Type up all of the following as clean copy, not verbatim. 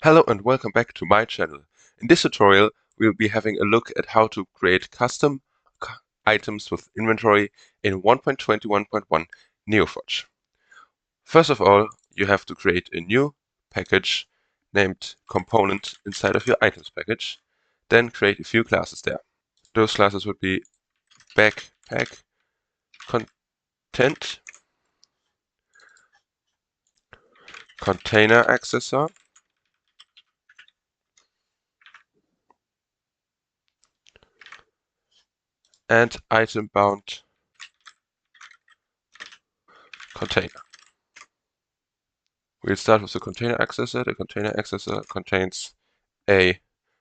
Hello and welcome back to my channel. In this tutorial, we'll be having a look at how to create custom items with inventory in 1.21.1 Neoforge. First of all, you have to create a new package named component inside of your items package. Then create a few classes there. Those classes would be backpack, content, container accessor, and item bound container. We'll start with the container accessor. The container accessor contains a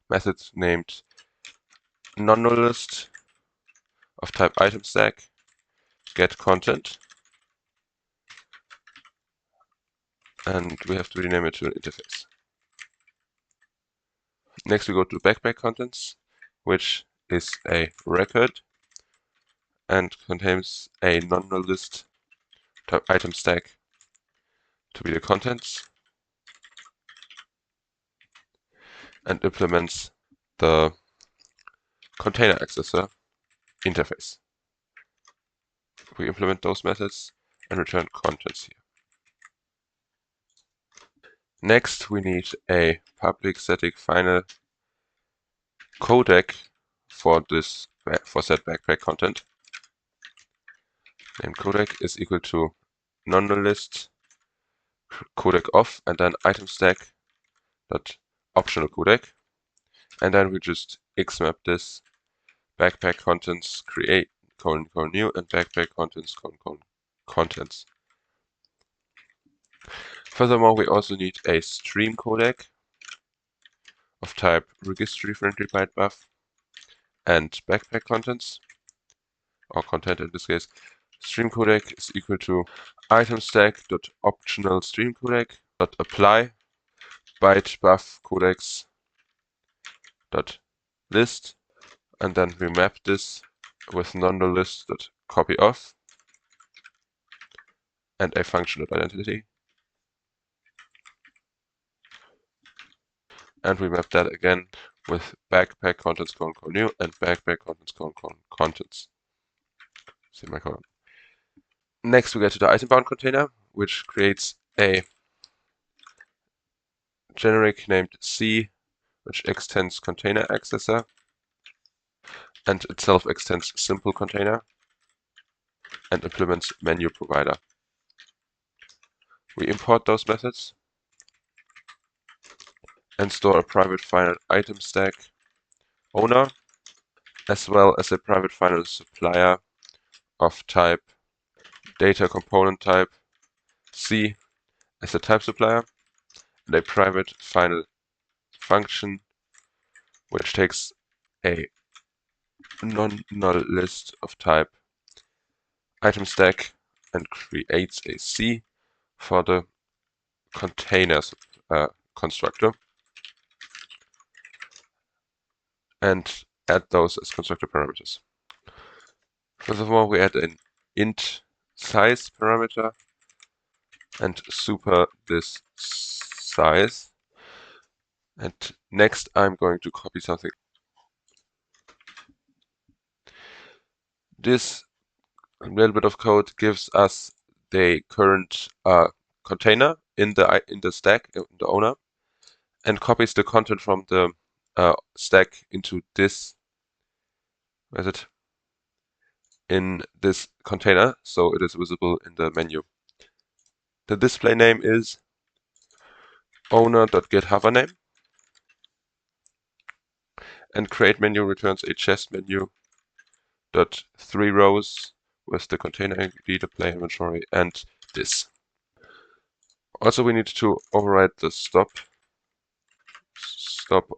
method named non-null-list of type item stack get content, and we have to rename it to an interface. Next we go to backpack contents, which is a record and contains a non-null-list type item stack to be the contents, and implements the container accessor interface. We implement those methods and return contents here. Next, we need a public static final codec for said backpack content. Named codec is equal to non-null-list codec of and then item stack dot optional codec, and then we just xmap this backpack contents create new and backpack contents contents. Furthermore, we also need a stream codec of type registry friendly byte buff and backpack contents, or content in this case. Stream codec is equal to item stack dot optional stream codec dot apply byte buff codecs dot list, and then we map this with non-null-list dot copy of and a function dot identity, and we map that again with backpack contents new and backpack contents contents. Semicolon. Next, we get to the item bound container, which creates a generic named C, which extends container accessor and itself extends simple container and implements menu provider. We import those methods and store a private final item stack owner, as well as a private final supplier of type data component type C as a type supplier, and a private final function which takes a non-null list of type item stack and creates a C for the containers constructor and add those as constructor parameters. Furthermore, we add an int size parameter and super this size. And next I'm going to copy something. This little bit of code gives us the current container in the stack, in the owner, and copies the content from the stack into this method in this container, so it is visible in the menu. The display name is owner.getHoverName, and create menu returns a chest menu dot 3 rows with the container ID, the player inventory, and this. Also, we need to override the stop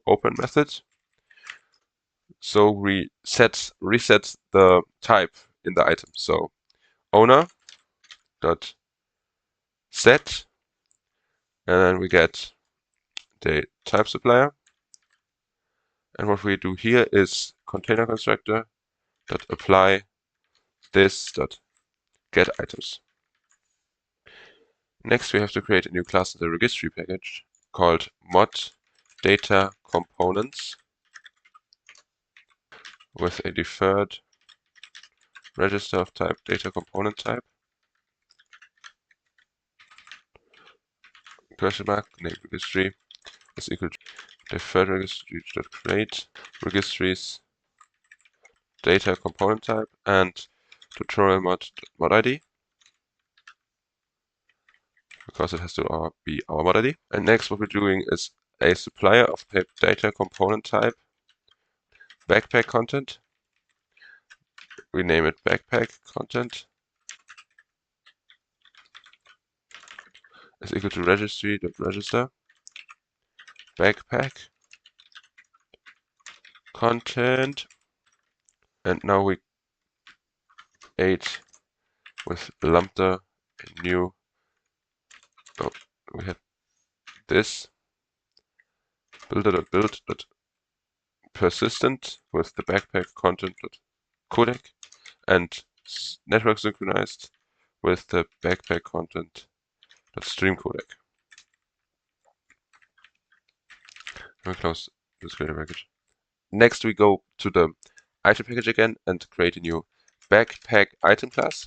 open method. So we reset the type in the item. So owner dot set, and then we get the type supplier. And what we do here is container constructor dot apply this dot get items. Next, we have to create a new class in the registry package called mod data components with a deferred register of type data component type, question mark, name registry is equal to deferred registry.create registries data component type and tutorial mod id, because it has to be our mod id. And next what we're doing is a supplier of data component type backpack content. We name it backpack content is equal to registry.register backpack content. And now we create with lambda a new, we had this builder.build.persistent with the backpack content.codec and network synchronized with the backpack content.stream codec. We close this creator package. Next we go to the item package again and create a new backpack item class,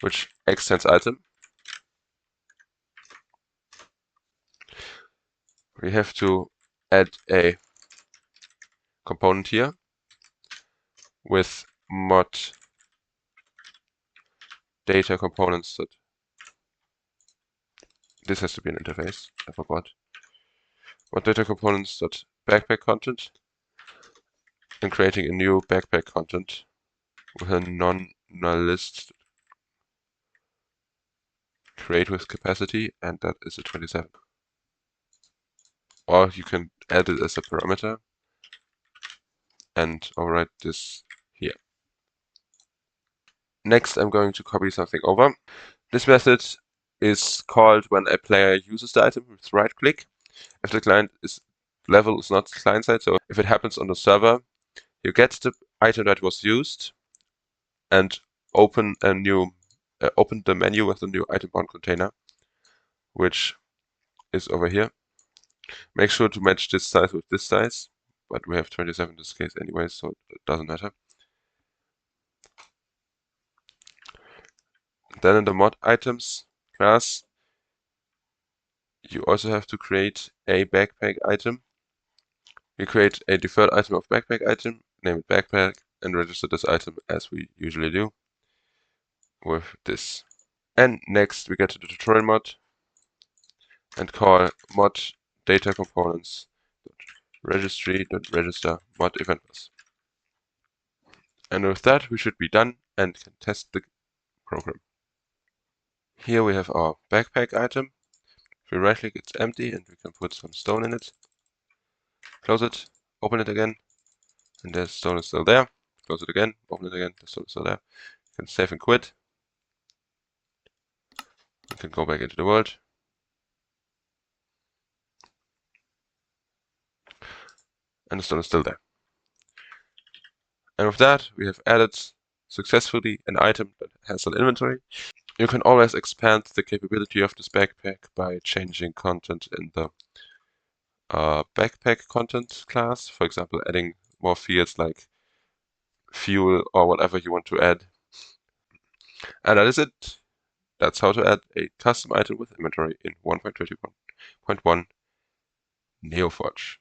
which extends item. We have to add a component here with mod data components. This has to be an interface, I forgot. Mod data components backpack content, and creating a new backpack content with a non-null list create with capacity, and that is a 27. Or you can add it as a parameter and overwrite this here. Next, I'm going to copy something over. This method is called when a player uses the item with right click. If the client level is not client side, so if it happens on the server, you get the item that was used and open a new open the menu with the new item bound container, which is over here. Make sure to match this size with this size, but we have 27 in this case anyway, so it doesn't matter. Then in the mod items class, you also have to create a backpack item. We create a deferred item of backpack item, name it backpack, and register this item as we usually do with this. And next we get to the tutorial mod and call mod data components registry.register mod event bus. And with that we should be done and can test the program. Here we have our backpack item. If we right click, it's empty and we can put some stone in it. Close it, open it again, and the stone is still there. Close it again, open it again, the stone is still there. You can save and quit. We can go back into the world. And the stone is still there. And with that, we have added successfully an item that has an inventory. You can always expand the capability of this backpack by changing content in the backpack content class. For example, adding more fields like fuel or whatever you want to add. And that is it. That's how to add a custom item with inventory in 1.21.1 Neoforge.